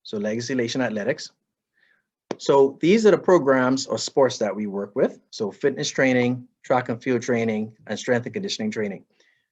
So Legacy Nation Athletics. So these are the programs or sports that we work with. So fitness training, track and field training, and strength and conditioning training.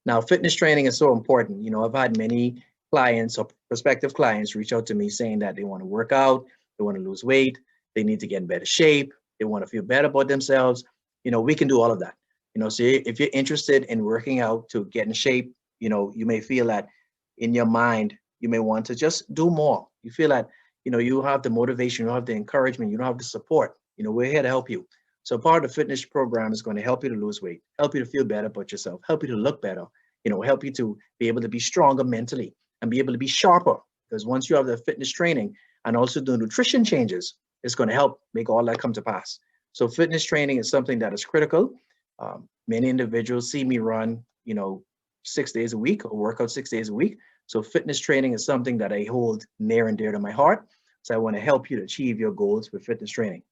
Now, fitness training is so important. I've had many clients or prospective clients reach out to me saying that they want to work out, they want to lose weight, they need to get in better shape, they want to feel better about themselves. We can do all of that. So if you're interested in working out to get in shape, you may feel that in your mind, you may want to just do more. You feel that, you have the motivation, you have the encouragement, you don't have the support. We're here to help you. So part of the fitness program is going to help you to lose weight, help you to feel better about yourself, help you to look better, help you to be able to be stronger mentally and be able to be sharper. Because once you have the fitness training and also the nutrition changes, it's going to help make all that come to pass. So fitness training is something that is critical. Many individuals see me run, 6 days a week or work out 6 days a week. So fitness training is something that I hold near and dear to my heart. So I want to help you to achieve your goals with fitness training.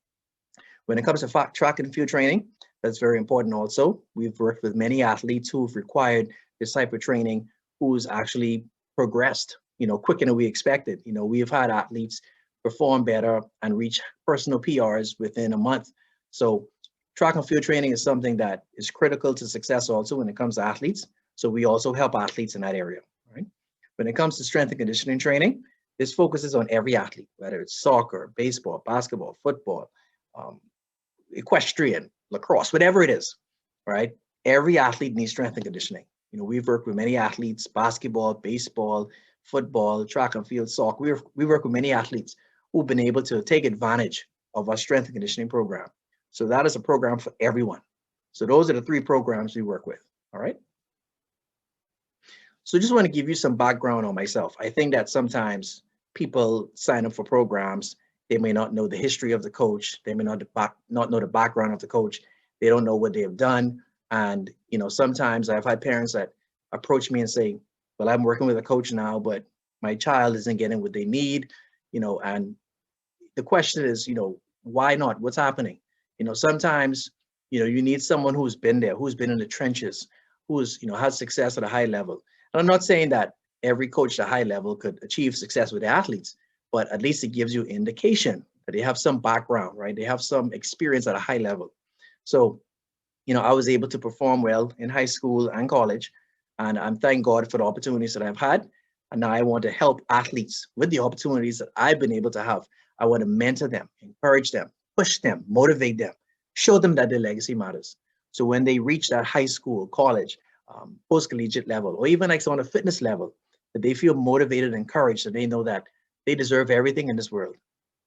When it comes to track and field training, that's very important also. We've worked with many athletes who've required this type of training, who's actually progressed, quicker than we expected. We've had athletes perform better and reach personal PRs within a month. So track and field training is something that is critical to success also when it comes to athletes. So we also help athletes in that area, right? When it comes to strength and conditioning training, this focuses on every athlete, whether it's soccer, baseball, basketball, football, equestrian, lacrosse, whatever it is, right? Every athlete needs strength and conditioning. We've worked with many athletes, basketball, baseball, football, track and field, soccer. We work with many athletes who've been able to take advantage of our strength and conditioning program. So that is a program for everyone. So those are the 3 programs we work with, all right? So just want to give you some background on myself. I think that sometimes people sign up for programs, they may not know the history of the coach, they may not know the background of the coach, they don't know what they have done. And, sometimes I've had parents that approach me and say, well, I'm working with a coach now, but my child isn't getting what they need, and the question is, why not? What's happening? Sometimes, you need someone who's been there, who's been in the trenches, who's, had success at a high level. And I'm not saying that every coach at a high level could achieve success with the athletes, but at least it gives you indication that they have some background, right? They have some experience at a high level. So, I was able to perform well in high school and college, and I'm thank God for the opportunities that I've had. And now I want to help athletes with the opportunities that I've been able to have. I want to mentor them, encourage them, push them, motivate them, show them that their legacy matters. So when they reach that high school, college, post-collegiate level, or even like on a fitness level, that they feel motivated and encouraged, so they know that they deserve everything in this world,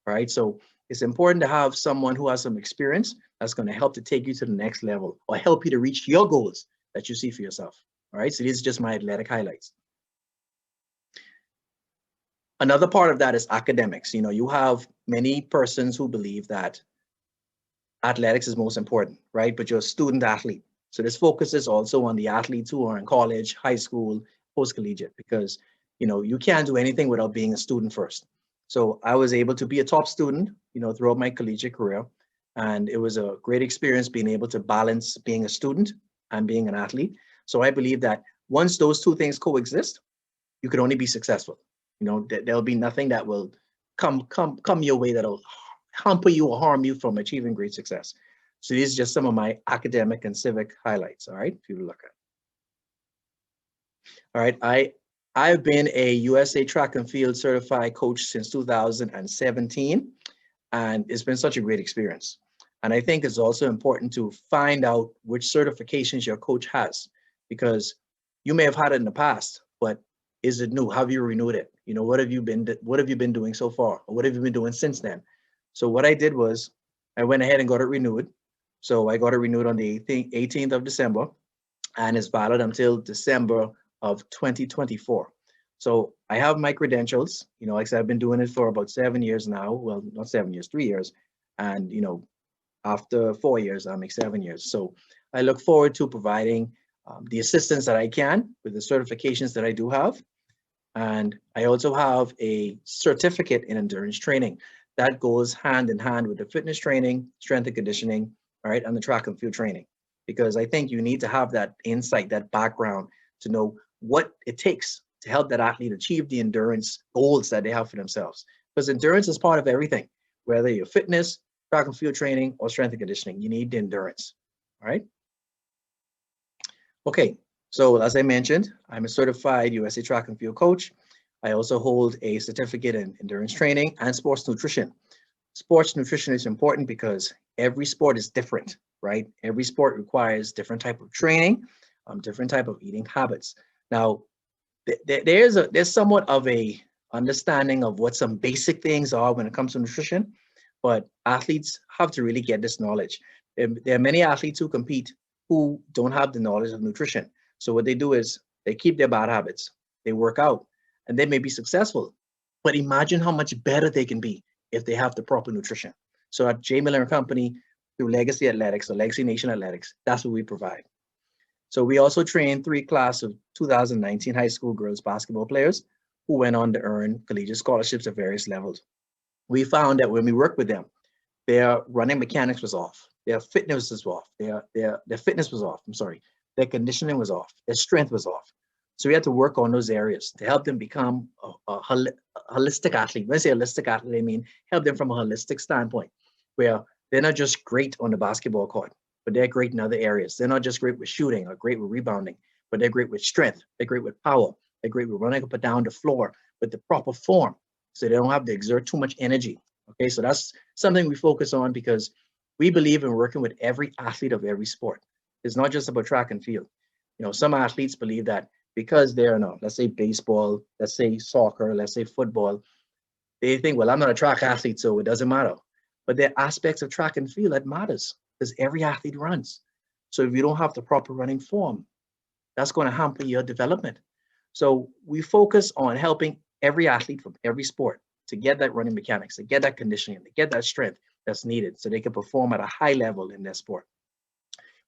right? So it's important to have someone who has some experience that's going to help to take you to the next level or help you to reach your goals that you see for yourself, all right? So these are just my athletic highlights. Another part of that is academics. You have many persons who believe that athletics is most important, right? But you're a student athlete. So this focuses also on the athletes who are in college, high school, post-collegiate, because, you can't do anything without being a student first. So I was able to be a top student, throughout my collegiate career. And it was a great experience being able to balance being a student and being an athlete. So I believe that once those 2 things coexist, you can only be successful. There'll be nothing that will come your way that'll hamper you or harm you from achieving great success. So these are just some of my academic and civic highlights, all right, for you to look at. All right, I've been a USA Track and Field certified coach since 2017, and it's been such a great experience. And I think it's also important to find out which certifications your coach has, because you may have had it in the past, but is it new? Have you renewed it? What have you been doing so far? Or what have you been doing since then? So what I did was I went ahead and got it renewed. So I got it renewed on the 18th of December, and it's valid until December of 2024. So I have my credentials, like I said, I've been doing it for about 7 years now. Well, not 7 years, 3 years. And, after 4 years, I'll make 7 years. So I look forward to providing the assistance that I can with the certifications that I do have. And I also have a certificate in endurance training that goes hand in hand with the fitness training, strength and conditioning, all right, and the track and field training, because I think you need to have that insight, that background to know what it takes to help that athlete achieve the endurance goals that they have for themselves. because endurance is part of everything, whether you're fitness, track and field training, or strength and conditioning. You need the endurance. All right. Okay. So as I mentioned, I'm a certified USA track and field coach. I also hold a certificate in endurance training and sports nutrition. Sports nutrition is important because every sport is different, right? Every sport requires different type of training, different type of eating habits. Now, there's somewhat of a understanding of what some basic things are when it comes to nutrition, but athletes have to really get this knowledge. There are many athletes who compete who don't have the knowledge of nutrition. So what they do is they keep their bad habits, they work out, and they may be successful. But imagine how much better they can be if they have the proper nutrition. So at J. Miller Company, through Legacy Athletics or Legacy Nation Athletics, that's what we provide. So we also trained 3 class of 2019 high school girls basketball players who went on to earn collegiate scholarships at various levels. We found that when we worked with them, their running mechanics was off, their fitness was off, their fitness was off, I'm sorry, their conditioning was off, their strength was off. So we had to work on those areas to help them become a holistic athlete. When I say holistic athlete, I mean help them from a holistic standpoint, where they're not just great on the basketball court, but they're great in other areas. They're not just great with shooting or great with rebounding, but they're great with strength. They're great with power. They're great with running up and down the floor with the proper form, so they don't have to exert too much energy. Okay, so that's something we focus on because we believe in working with every athlete of every sport. It's not just about track and field. You know, some athletes believe that because they're in, let's say baseball, let's say soccer, let's say football, they think, well, I'm not a track athlete, so it doesn't matter. But there are aspects of track and field that matters because every athlete runs. So if you don't have the proper running form, that's going to hamper your development. So we focus on helping every athlete from every sport to get that running mechanics, to get that conditioning, to get that strength that's needed so they can perform at a high level in their sport.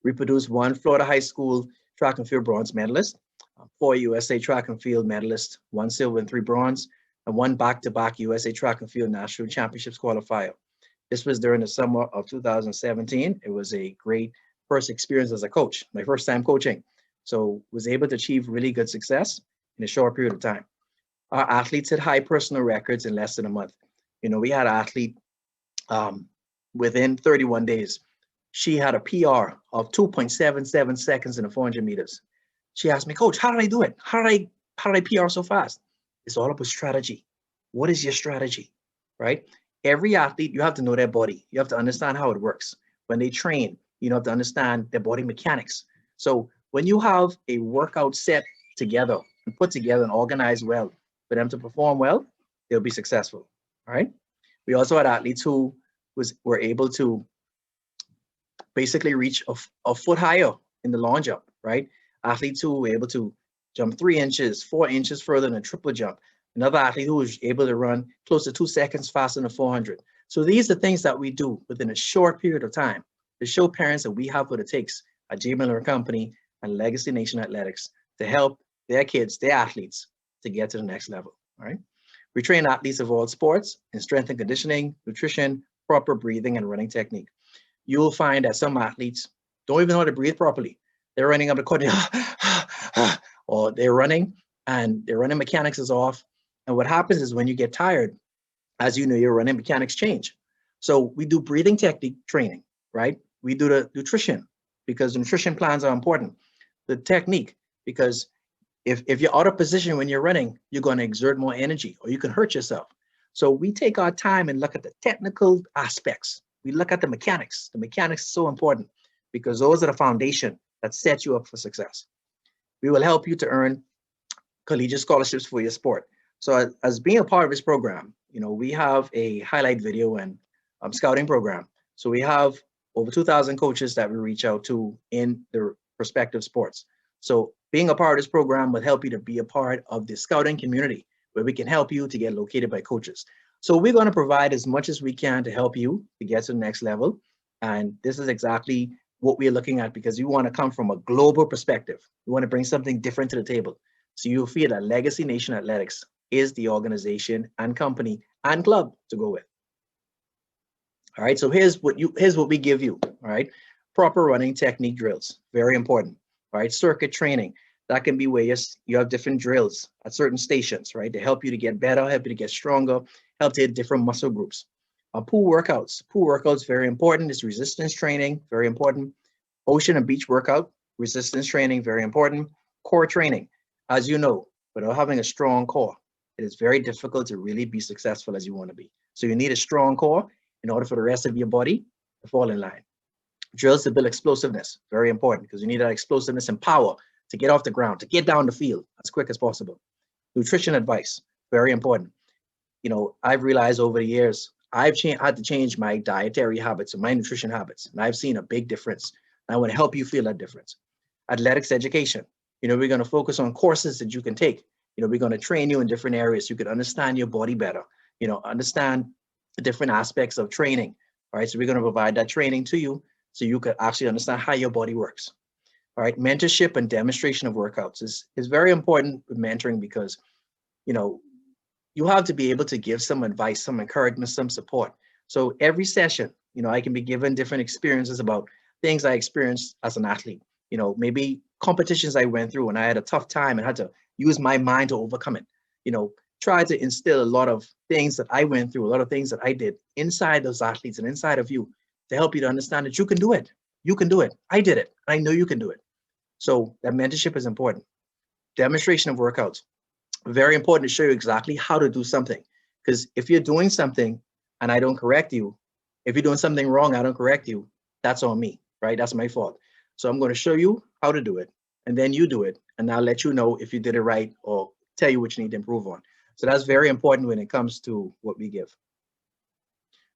We produced 1 Florida high school track and field bronze medalist, 4 USA track and field medalists, 1 silver and 3 bronze, and 1 back-to-back USA track and field national championships qualifier. This was during the summer of 2017. It was a great first experience as a coach, my first time coaching. So was able to achieve really good success in a short period of time. Our athletes had high personal records in less than a month. You know, we had an athlete within 31 days. She had a PR of 2.77 seconds in the 400 meters. She asked me, Coach, how did I do it? How did I PR so fast? It's all about strategy. What is your strategy, right? Every athlete, you have to know their body. You have to understand how it works. When they train, you have to understand their body mechanics. So when you have a workout set together and put together and organized well for them to perform well, they'll be successful, all right? We also had athletes who were able to basically reach a foot higher in the long jump, right? Athletes who were able to jump 3 inches, 4 inches further than a triple jump. Another athlete who was able to run close to 2 seconds faster than a 400. So these are things that we do within a short period of time to show parents that we have what it takes at J. Miller Company and Legacy Nation Athletics to help their kids, their athletes, to get to the next level, all right? We train athletes of all sports in strength and conditioning, nutrition, proper breathing, and running technique. You will find that some athletes don't even know how to breathe properly. They're running up the court, or they're running and their running mechanics is off. And what happens is when you get tired, as you know, your running mechanics change. So we do breathing technique training, right? We do the nutrition because the nutrition plans are important. The technique, because if you're out of position when you're running, you're going to exert more energy or you can hurt yourself. So we take our time and look at the technical aspects. We look at the mechanics. The mechanics is so important because those are the foundation that set you up for success. We will help you to earn collegiate scholarships for your sport. So as being a part of this program, you know, we have a highlight video and scouting program. So we have over 2,000 coaches that we reach out to in their respective sports. So being a part of this program will help you to be a part of the scouting community where we can help you to get located by coaches. So we're going to provide as much as we can to help you to get to the next level. And this is exactly what we're looking at because we want to come from a global perspective. We want to bring something different to the table. So you'll feel that Legacy Nation Athletics is the organization and company and club to go with. All right, so here's what we give you, all right? Proper running technique drills, very important, all right? Circuit training. That can be where you have different drills at certain stations, right? To help you to get better, help you to get stronger, help to hit different muscle groups. Pool workouts. Pool workouts, very important. It's resistance training, very important. Ocean and beach workout, resistance training, very important. Core training. As you know, without having a strong core, it is very difficult to really be successful as you want to be. So you need a strong core in order for the rest of your body to fall in line. Drills to build explosiveness, very important, because you need that explosiveness and power to get off the ground, to get down the field as quick as possible. Nutrition advice, very important. I've realized over the years, I've had to change my dietary habits and my nutrition habits, and I've seen a big difference. And I want to help you feel that difference. Athletics education. We're going to focus on courses that you can take. We're going to train you in different areas so you can understand your body better, understand the different aspects of training. All right, so we're going to provide that training to you so you can actually understand how your body works. All right, mentorship and demonstration of workouts is very important with mentoring because, you have to be able to give some advice, some encouragement, some support. So every session, I can be given different experiences about things I experienced as an athlete. Maybe competitions I went through and I had a tough time and had to use my mind to overcome it. Try to instill a lot of things that I went through, a lot of things that I did inside those athletes and inside of you to help you to understand that you can do it. You can do it. I did it. I know you can do it. So that mentorship is important. Demonstration of workouts. Very important to show you exactly how to do something. Because if you're doing something and I don't correct you, if you're doing something wrong, I don't correct you, that's on me, right? That's my fault. So I'm going to show you how to do it, and then you do it, and I'll let you know if you did it right or tell you what you need to improve on. So that's very important when it comes to what we give.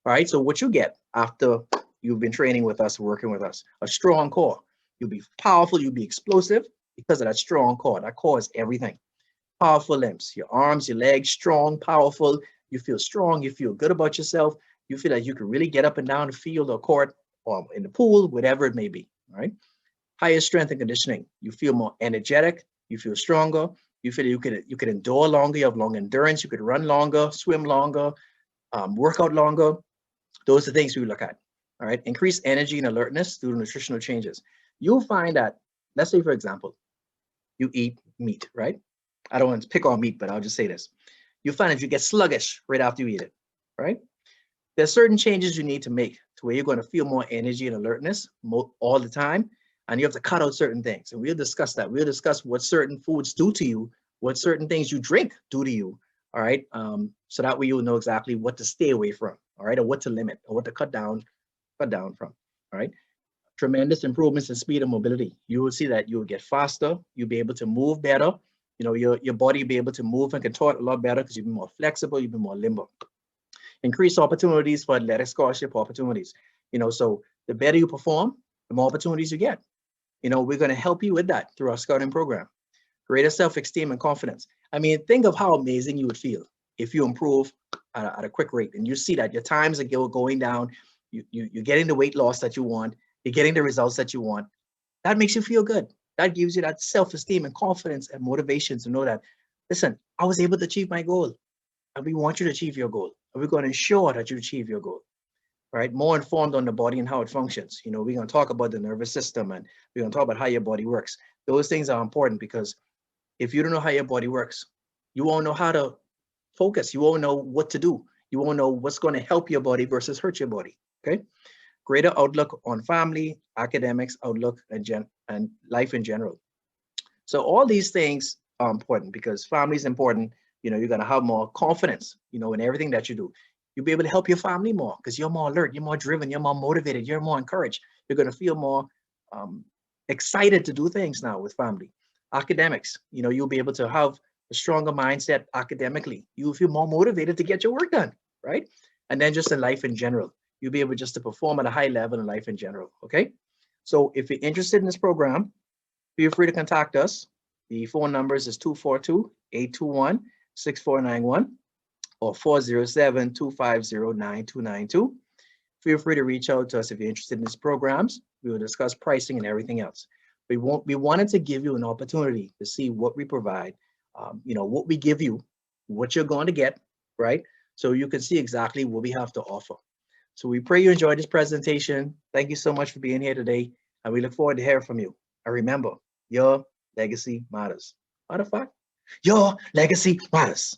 All right, so what you get after you've been training with us, working with us, a strong core. You'll be powerful, you'll be explosive because of that strong core. That core is everything. Powerful limbs, your arms, your legs, strong, powerful. You feel strong, you feel good about yourself. You feel like you can really get up and down the field or court or in the pool, whatever it may be, all right? Higher strength and conditioning. You feel more energetic, you feel stronger, you feel you could endure longer, you have long endurance, you could run longer, swim longer, work out longer. Those are things we look at, all right? Increase energy and alertness through nutritional changes. You'll find that, let's say for example, you eat meat, right? I don't want to pick on meat, but I'll just say this. You'll find that you get sluggish right after you eat it, right? There's certain changes you need to make to where you're going to feel more energy and alertness all the time, and you have to cut out certain things. And we'll discuss that. We'll discuss what certain foods do to you, what certain things you drink do to you, all right? So that way you'll know exactly what to stay away from, all right, or what to limit, or what to cut down from, all right? Tremendous improvements in speed and mobility. You will see that you will get faster, you'll be able to move better, your body will be able to move and contort a lot better because you'll be more flexible, you'll be more limber. Increase opportunities for athletic scholarship opportunities. So the better you perform, the more opportunities you get. We're going to help you with that through our scouting program. Greater self-esteem and confidence. I mean, think of how amazing you would feel if you improve at a quick rate and you see that your times are going down, you're getting the weight loss that you want, you're getting the results that you want. That makes you feel good. That gives you that self-esteem and confidence and motivation to know that, listen, I was able to achieve my goal. And we want you to achieve your goal. And we're going to ensure that you achieve your goal, right? More informed on the body and how it functions. We're going to talk about the nervous system and we're going to talk about how your body works. Those things are important because if you don't know how your body works, you won't know how to focus. You won't know what to do. You won't know what's going to help your body versus hurt your body, okay? Greater outlook on family, academics, outlook, and life in general. So all these things are important because family is important. You're going to have more confidence, in everything that you do. You'll be able to help your family more because you're more alert, you're more driven, you're more motivated, you're more encouraged. You're going to feel more excited to do things now with family. Academics, you'll be able to have a stronger mindset academically. You'll feel more motivated to get your work done, right? And then just in life in general, you'll be able just to perform at a high level in life in general, okay? So if you're interested in this program, feel free to contact us. The phone numbers is 242-821-6491 or 407-250-9292. Feel free to reach out to us if you're interested in these programs. We will discuss pricing and everything else. We wanted to give you an opportunity to see what we provide, what we give you, what you're going to get, right? So you can see exactly what we have to offer. So we pray you enjoyed this presentation. Thank you so much for being here today, and we look forward to hearing from you. And remember, you're legacy matters. Why the fuck? Your legacy matters.